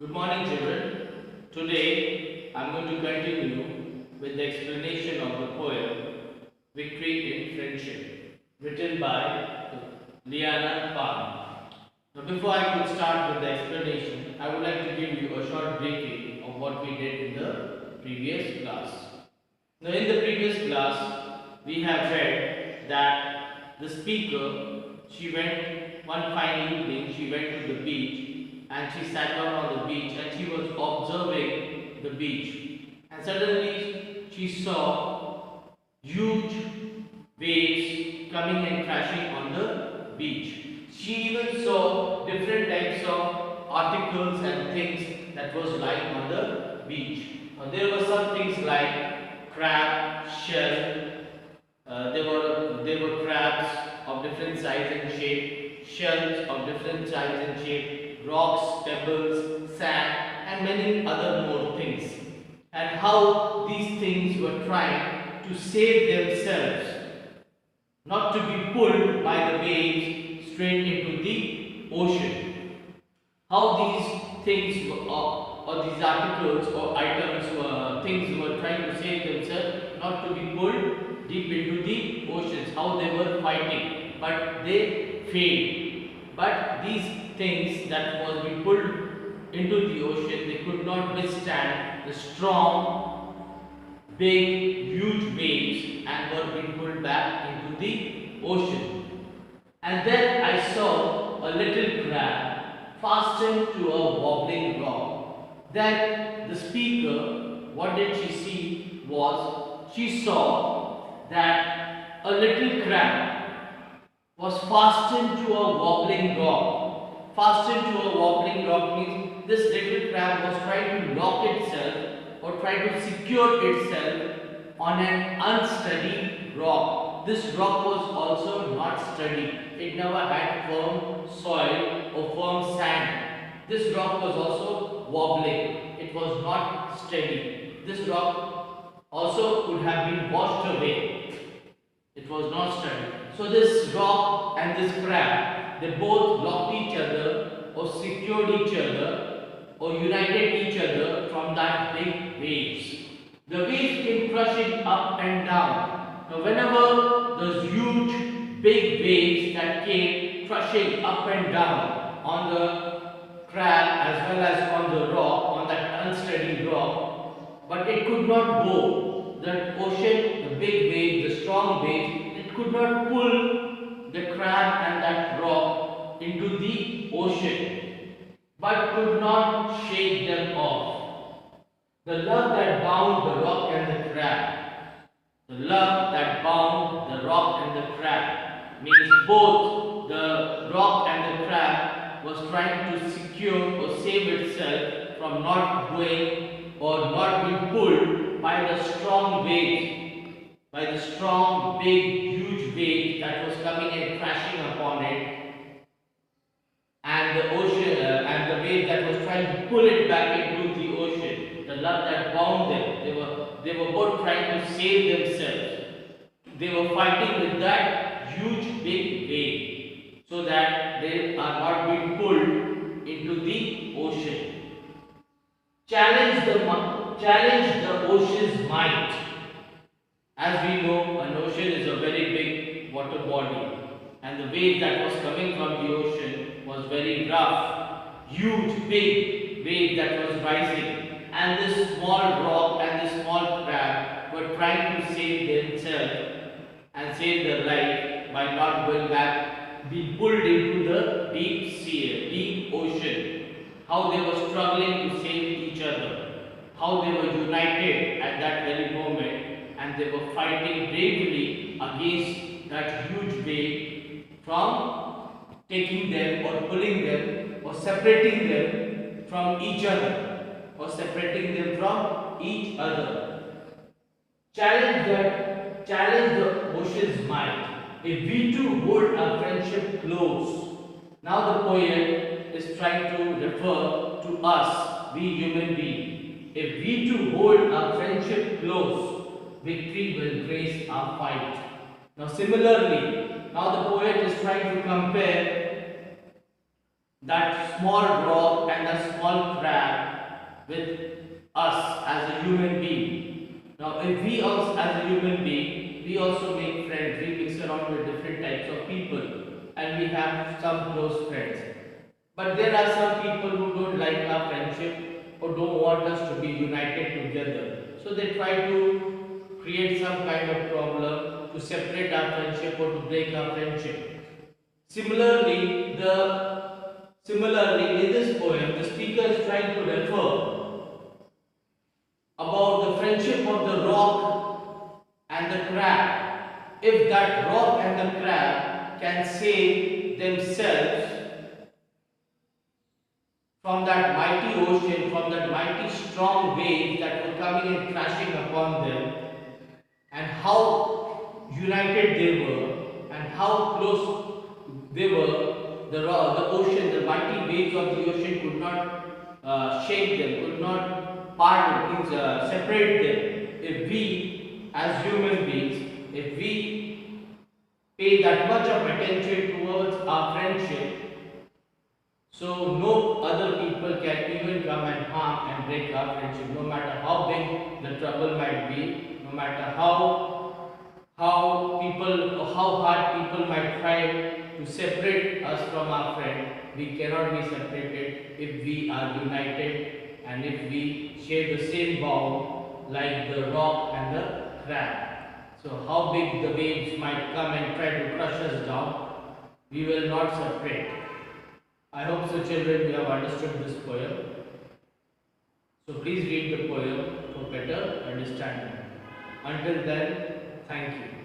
Good morning, children. Today I am going to continue with the explanation of the poem Victory in Friendship, written by Liana Pan. Now, before I could start with the explanation, I would like to give you a short briefing of what we did in the previous class. Now, in the previous class, we have read that the speaker, she went one fine evening, she went to the beach and she sat down on the beach and she was observing the beach, and suddenly she saw huge waves coming and crashing on the beach. She even saw different types of articles and things that was lying on the beach. There were some things like crab, shell, there were crabs of different size and shape, shells of different size and shape, rocks, pebbles, sand, and many other more things. And how these things were trying to save themselves, not to be pulled by the waves straight into the ocean. How these things or these articles or items things were trying to save themselves, not to be pulled deep into the oceans. How they were fighting, but they failed. But these things that was being pulled into the ocean, they could not withstand the strong, big, huge waves and were being pulled back into the ocean. And then I saw a little crab fastened to a wobbling rock. Then the speaker, what did she see was, she saw that a little crab was fastened to a wobbling rock. Fastened to a wobbling rock means this little crab was trying to lock itself or try to secure itself on an unsteady rock. This rock was also not steady. It never had firm soil or firm sand. This rock was also wobbling. It was not steady. This rock also could have been washed away. It was not steady. So this rock and this crab, they both locked each other or secured each other or united each other from that big waves. The waves came crushing up and down. Now whenever those huge big waves that came crushing up and down on the crab as well as on the rock, on that unsteady rock, but it could not go. The ocean, the big wave, the strong wave, it could not pull the crab and that rock into the ocean, but could not shake them off. The love that bound the rock and the crab, the love that bound the rock and the crab, means both the rock and the crab was trying to secure or save itself from not going or not being pulled by the strong waves, by the strong, big, huge wave that was coming and crashing upon it, and the ocean and the wave that was trying to pull it back into the ocean. The love that bound them, they were both trying to save themselves. They were fighting with that huge big wave so that they are not being pulled into the ocean. Challenge the ocean's might. As we know, an ocean is a very big water body, and the wave that was coming from the ocean was very rough, huge, big wave that was rising, and this small rock and this small crab were trying to save themselves and save their life by not going back, being pulled into the deep sea, deep ocean. How they were struggling to save each other, how they were united at that very moment, and they were fighting bravely against that huge wave from taking them or pulling them or separating them from each other or separating them from each other. Challenge the ocean's might. If we two hold our friendship close. Now the poet is trying to refer to us, we human beings. If we two hold our friendship close, victory will grace our fight. Now similarly, now the poet is trying to compare that small rock and that small crab with us as a human being. Now, if we also, as a human being, we also make friends, we mix around with different types of people, and we have some close friends. But there are some people who don't like our friendship or don't want us to be united together. So they try to create some kind of problem to separate our friendship or to break our friendship. Similarly, in this poem, the speaker is trying to refer about the friendship of the rock and the crab. If that rock and the crab can save themselves from that mighty ocean, from that mighty strong waves that were coming and crashing upon them, and how united they were, and how close they were, the ocean, the mighty waves of the ocean could not shake them, could not part, means separate them. If we, as human beings, if we pay that much of attention towards our friendship, so no other people can even come and harm and break our friendship, no matter how big the trouble might be, no matter how hard people might try to separate us from our friend. We cannot be separated if we are united and if we share the same bond like the rock and the crab. So how big the waves might come and try to crush us down, we will not separate. I hope so, children, you have understood this poem. So please read the poem for better understanding. Until then, thank you.